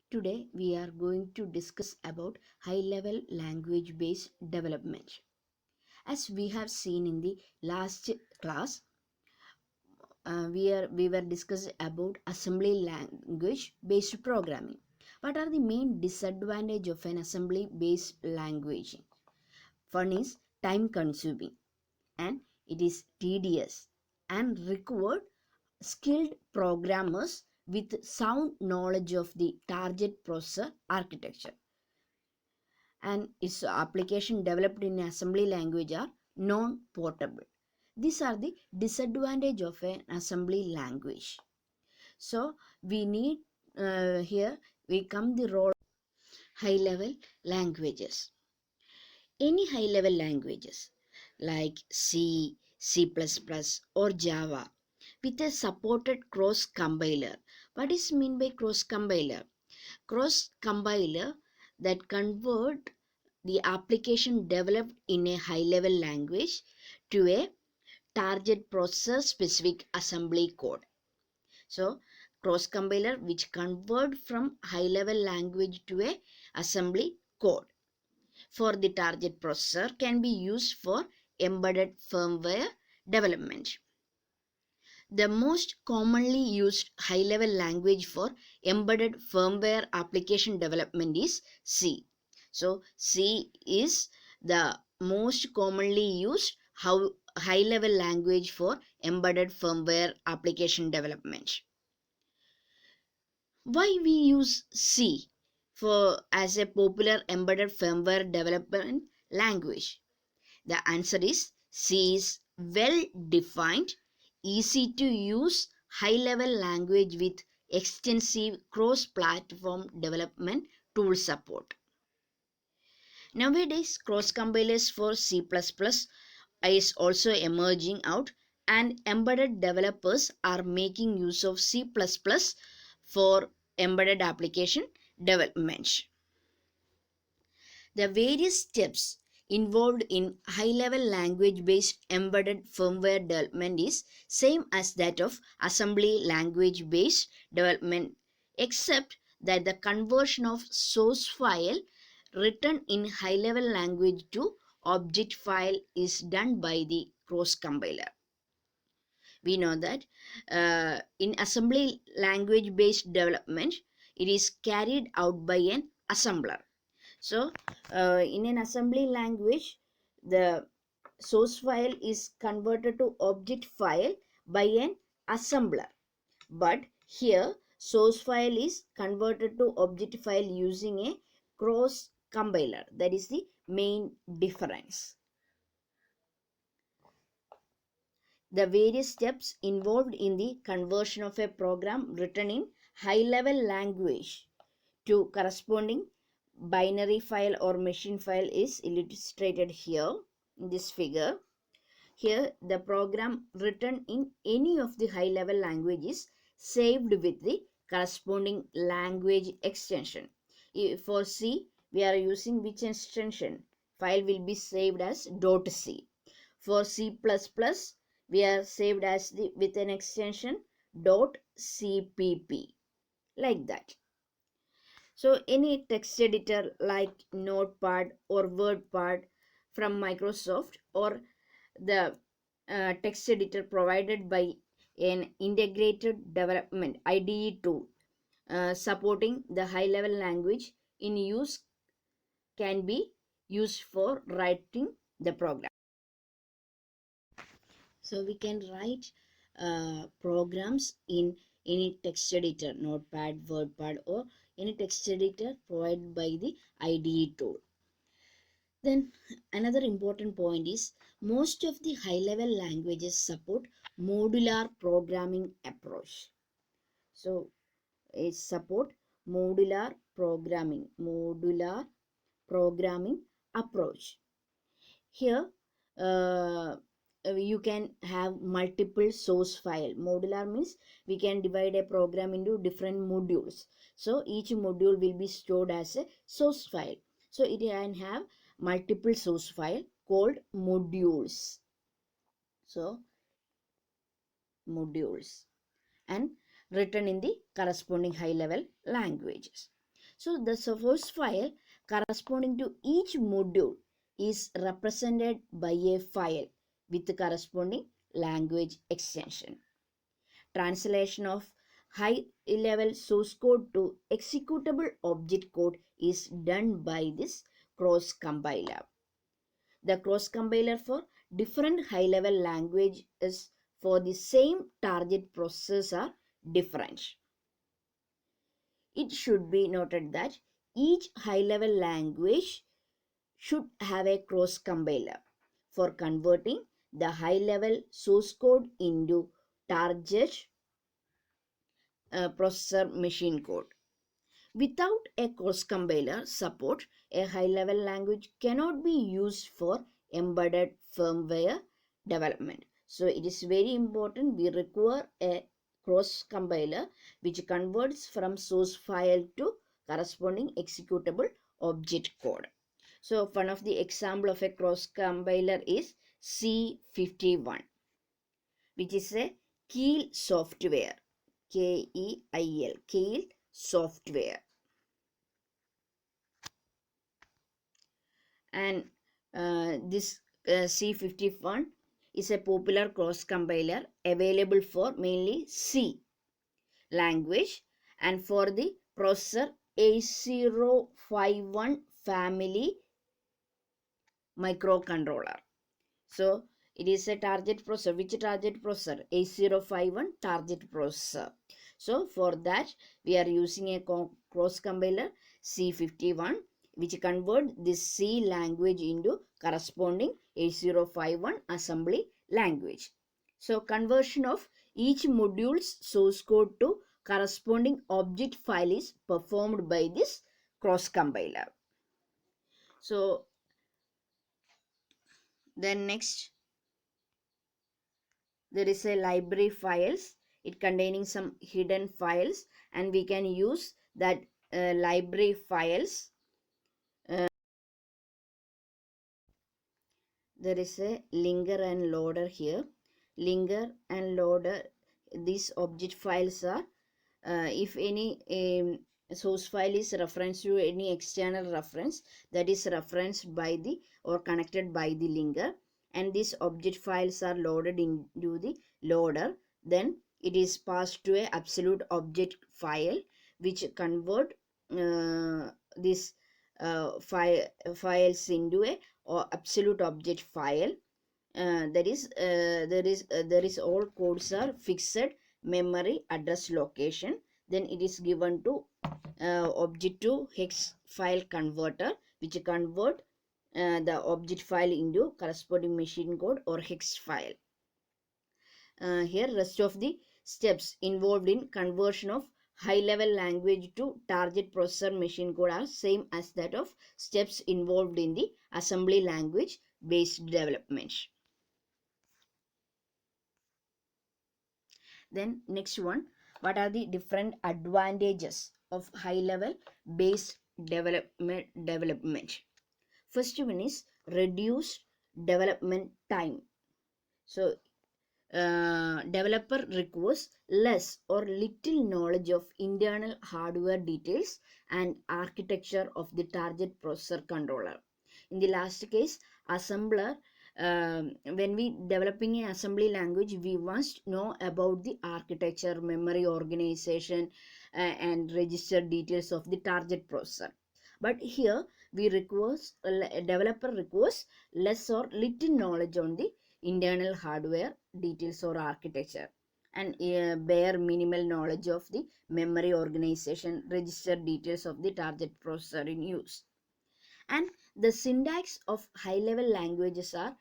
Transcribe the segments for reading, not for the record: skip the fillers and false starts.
Today we are going to discuss about high level language based development. As we have seen in the last class, we were discussing about assembly language based programming. What are the main disadvantage of an assembly based language? One is time consuming, and it is tedious and required skilled programmers with sound knowledge of the target processor architecture, and its application developed in assembly language are non-portable. These are the disadvantage of an assembly language. So we need here we come the role high level languages. Any high level languages like C, C++, or Java with a supported cross compiler. What is mean by cross compiler? Cross compiler that convert the application developed in a high level language to a target processor specific assembly code. So cross compiler which convert from high level language to a assembly code for the target processor can be used for embedded firmware development. The most commonly used high level language for embedded firmware application development is C. So C is the most commonly used high level language for embedded firmware application development. Why we use C for as a popular embedded firmware development language? The answer is C is well defined, easy to use, high level language with extensive cross platform development tool support. Nowadays, cross compilers for C++ is also emerging out, and embedded developers are making use of C++ for embedded application development. The various steps involved in high-level language-based embedded firmware development is same as that of assembly language-based development, except that the conversion of source file written in high-level language to object file is done by the cross compiler. We know that in assembly language-based development, it is carried out by an assembler. So in an assembly language, the source file is converted to object file by an assembler. But here, source file is converted to object file using a cross compiler. That is the main difference. The various steps involved in the conversion of a program written in high level language to corresponding binary file or machine file is illustrated here in this figure. Here the program written in any of the high level language is saved with the corresponding language extension. For C we are using which extension? File will be saved as .c. For C++ we are saved as with an extension .cpp, like that. So any text editor like Notepad or WordPad from Microsoft, or the text editor provided by an integrated development IDE tool supporting the high level language in use can be used for writing the program. So we can write programs in any text editor, Notepad, WordPad, or any text editor provided by the IDE tool. Then another important point is most of the high level languages support modular programming approach. So it support modular programming approach. Here you can have multiple source file. Modular means we can divide a program into different modules, so each module will be stored as a source file. So it can have multiple source file called modules. So modules, and written in the corresponding high level languages. So the source file corresponding to each module is represented by a file with the corresponding language extension. Translation of high-level source code to executable object code is done by this cross compiler. The cross compiler for different high-level languages for the same target process are different. It should be noted that each high-level language should have a cross compiler for converting the high-level source code into target processor machine code. Without a cross compiler support, a high-level language cannot be used for embedded firmware development. So it is very important we require a cross compiler which converts from source file to corresponding executable object code. So one of the example of a cross compiler is C51, which is a Keil software, Keil, Keil software. And this C51 is a popular cross compiler available for mainly C language and for the processor A051 family microcontroller. So it is a target processor. Which target processor? A051 target processor. So for that we are using a cross compiler C51 which convert this C language into corresponding A051 assembly language. So conversion of each module's source code to corresponding object file is performed by this cross compiler. So then next there is a library files, it containing some hidden files, and we can use that library files. There is a linker and loader here. Linker and loader, these object files are if any source file is referenced to any external reference, that is referenced by the or connected by the linker, and these object files are loaded into the loader. Then it is passed to a absolute object file which convert this files into a or absolute object file. That is there is all codes are fixed memory address location. Then it is given to object to hex file converter which convert the object file into corresponding machine code or hex file. Here rest of the steps involved in conversion of high level language to target processor machine code are same as that of steps involved in the assembly language based development. Then next one, what are the different advantages of high level based development? First one is reduced development time. So developer requires less or little knowledge of internal hardware details and architecture of the target processor controller. In the last case, assembler, when we developing an assembly language, we must know about the architecture, memory organization, and register details of the target processor. But here we requires developer requires less or little knowledge on the internal hardware details or architecture, and bare minimal knowledge of the memory organization, register details of the target processor in use. And the syntax of high level languages are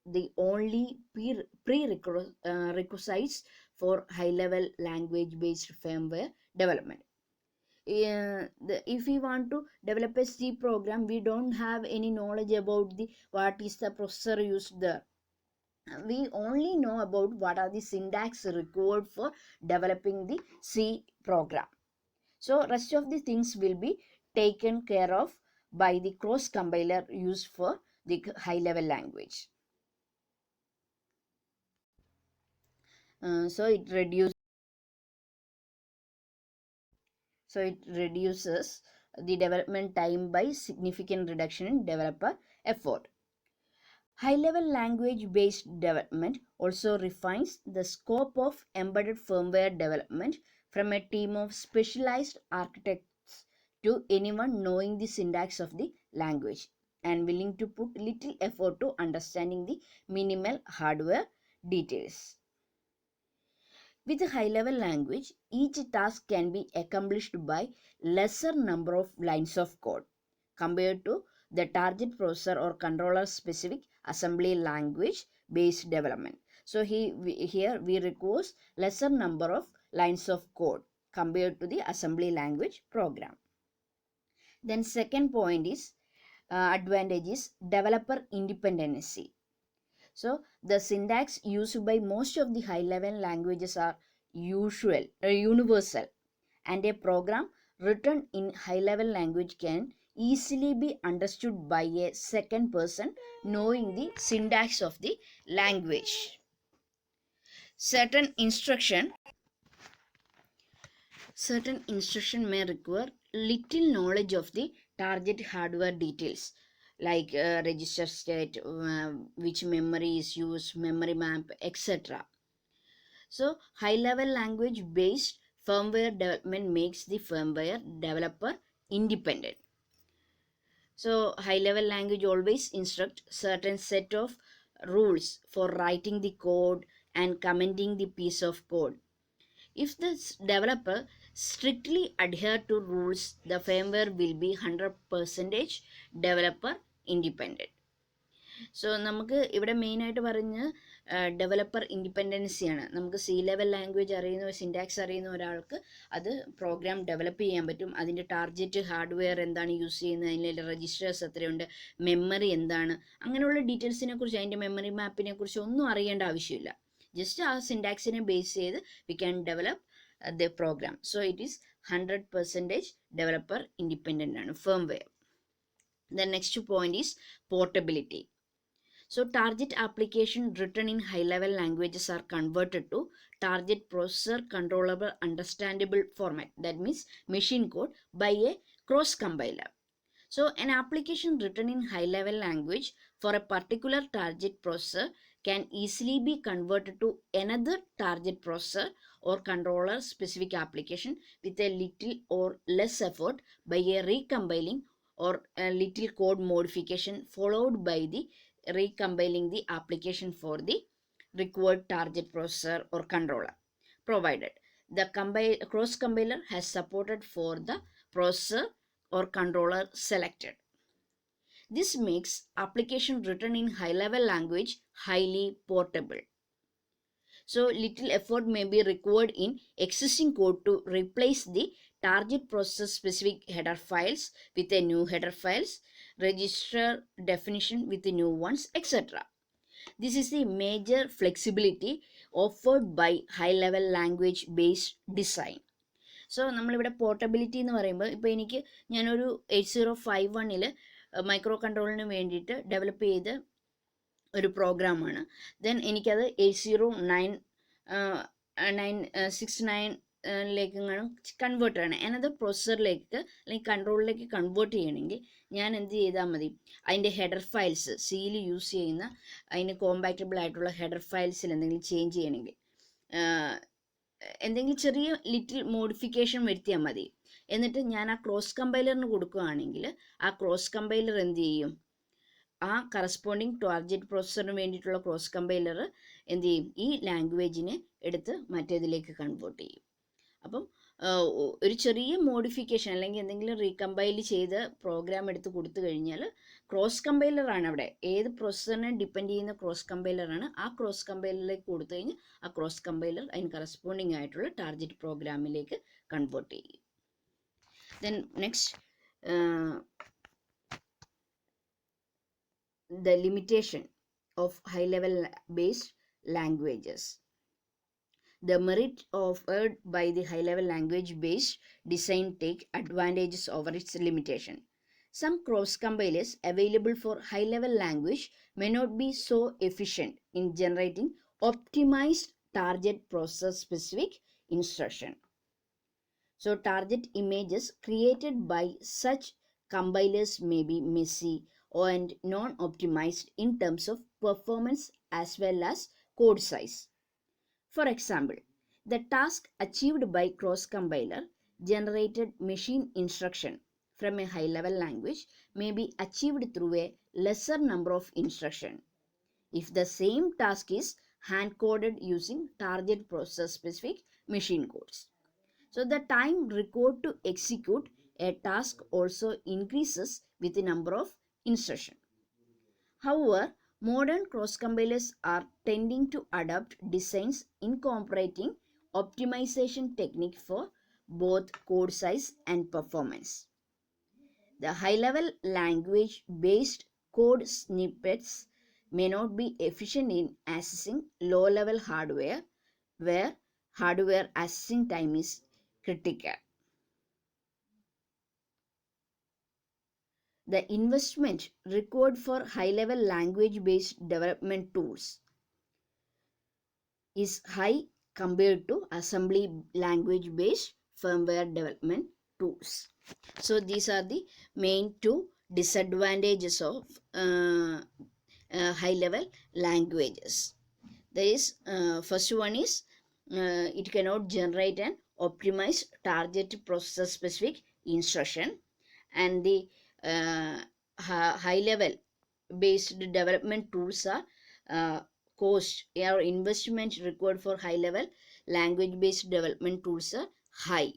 the only prerequisites for high level language based firmware development. If we want to develop a C program, we don't have any knowledge about the what is the processor used there. We only know about what are the syntax required for developing the C program. So rest of the things will be taken care of by the cross compiler used for the high level language. So it reduces the development time by significant reduction in developer effort. High-level language-based development also refines the scope of embedded firmware development from a team of specialized architects to anyone knowing the syntax of the language and willing to put little effort to understanding the minimal hardware details. With a high-level language, each task can be accomplished by lesser number of lines of code compared to the target processor or controller specific assembly language based development. So here we require lesser number of lines of code compared to the assembly language program. Then second point is advantage is developer independency. So the syntax used by most of the high level languages are universal, and a program written in high level language can easily be understood by a second person knowing the syntax of the language. Certain instruction may require little knowledge of the target hardware details like register state, which memory is used, memory map, etc. So high level language based firmware development makes the firmware developer independent. So high level language always instruct certain set of rules for writing the code and commenting the piece of code. If the developer strictly adhere to rules, the firmware will be 100% developer independent. So നമുക്ക് ഇവിടെ മെയിനായിട്ട് പറഞ്ഞ് developer ഇൻഡിപെൻഡൻസിയാണ്. നമുക്ക് C level language അറിയുന്ന, syntax അറിയുന്ന ഒരാൾക്ക് അത് programme develop ചെയ്യാൻ പറ്റും. അതിൻ്റെ ടാർഗറ്റ് ഹാർഡ്വെയർ എന്താണ് യൂസ് ചെയ്യുന്നത്, അതിൻ്റെ രജിസ്റ്റേഴ്സ് എത്രയുണ്ട്, മെമ്മറി എന്താണ്, അങ്ങനെയുള്ള ഡീറ്റെയിൽസിനെ കുറിച്ച്, അതിൻ്റെ മെമ്മറി മാപ്പിനെ കുറിച്ച് ഒന്നും അറിയേണ്ട ആവശ്യമില്ല. ജസ്റ്റ് ആ സിൻറ്റാക്സിനെ ബേസ് ചെയ്ത് we can develop the program. So it is 100% developer independent ആണ് firmware. The next point is portability. So target application written in high level languages are converted to target processor controllable understandable format, that means machine code, by a cross compiler. So an application written in high level language for a particular target processor can easily be converted to another target processor or controller specific application with a little or less effort by a recompiling or a little code modification followed by the recompiling the application for the required target processor or controller, provided the cross compiler has supported for the processor or controller selected. This makes application written in high level language highly portable. So little effort may be required in existing code to replace the target processor specific header files with a new header files, register definition with the new ones, etc. This is the major flexibility offered by high level language based design. So നമ്മളിവിടെ portability എന്ന് പറയുമ്പോൾ, ഇപ്പോൾ എനിക്ക് ഞാനൊരു 8051 micro കൺട്രോളിന് വേണ്ടിയിട്ട് develop ചെയ്ത ഒരു പ്രോഗ്രാമാണ്. ദെൻ എനിക്കത് 8096 കൺവേർട്ട് ചെയ്യണം, അനദർ പ്രോസസ്സറിലേക്ക് അല്ലെങ്കിൽ കൺട്രോളിലേക്ക് കൺവേർട്ട് ചെയ്യണമെങ്കിൽ ഞാൻ എന്ത് ചെയ്താൽ മതി, അതിൻ്റെ ഹെഡർ ഫയൽസ്, സിയിൽ യൂസ് ചെയ്യുന്ന അതിന് കോമ്പാക്റ്റബിൾ ആയിട്ടുള്ള ഹെഡർ ഫയൽസിൽ എന്തെങ്കിലും ചേഞ്ച് ചെയ്യണമെങ്കിൽ എന്തെങ്കിലും ചെറിയ ലിറ്റിൽ മോഡിഫിക്കേഷൻ വരുത്തിയാൽ മതി. എന്നിട്ട് ഞാൻ ആ ക്രോസ് കമ്പൈലറിന് കൊടുക്കുകയാണെങ്കിൽ ആ ക്രോസ് കമ്പൈലർ എന്ത് ചെയ്യും, ആ കറസ്പോണ്ടിങ് ടാർഗറ്റ് പ്രോസസ്സറിന് വേണ്ടിയിട്ടുള്ള ക്രോസ് കമ്പൈലർ എന്ത് ചെയ്യും, ഈ ലാംഗ്വേജിനെ എടുത്ത് മറ്റേതിലേക്ക് കൺവേർട്ട് ചെയ്യും. അപ്പം ഒരു ചെറിയ മോഡിഫിക്കേഷൻ അല്ലെങ്കിൽ എന്തെങ്കിലും റീകമ്പൈൽ ചെയ്ത് പ്രോഗ്രാം എടുത്ത് കൊടുത്തു കഴിഞ്ഞാൽ ക്രോസ് കമ്പൈലറാണ് അവിടെ, ഏത് പ്രോസസ്സറിനെ ഡിപ്പെൻഡ് ചെയ്യുന്ന ക്രോസ് കമ്പൈലറാണ്, ആ ക്രോസ് കമ്പൈലറിലേക്ക് കൊടുത്തു കഴിഞ്ഞാൽ ആ ക്രോസ് കമ്പൈലർ അതിന് കറസ്പോണ്ടിങ് ആയിട്ടുള്ള ടാർഗറ്റ് പ്രോഗ്രാമിലേക്ക് കൺവേർട്ട് ചെയ്യും. Then next, the limitation of high level based languages. The merit offered by the high level language based design take advantages over its limitation. Some cross compilers available for high level language may not be so efficient in generating optimized target processor specific instruction. So target images created by such compilers may be messy and non-optimized in terms of performance as well as code size. For example, the task achieved by cross-compiler generated machine instruction from a high-level language may be achieved through a lesser number of instructions if the same task is hand-coded using target process-specific machine codes. So the time required to execute a task also increases with the number of instructions. However, modern cross-compilers are tending to adopt designs incorporating optimization technique for both code size and performance. The high-level language-based code snippets may not be efficient in accessing low-level hardware where hardware accessing time is critical. The investment required for high-level language-based development tools is high compared to assembly language-based firmware development tools. So these are the main two disadvantages of high-level languages. There is first one is it cannot generate an optimized target process specific instruction, and the high level based development tools are cost or investment required for high level language based development tools are high,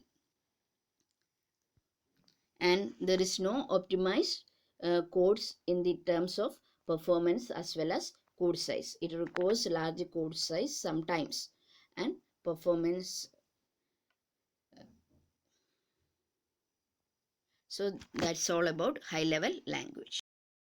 and there is no optimized codes in the terms of performance as well as code size. It requires large code size sometimes and performance. So that's all about high level language.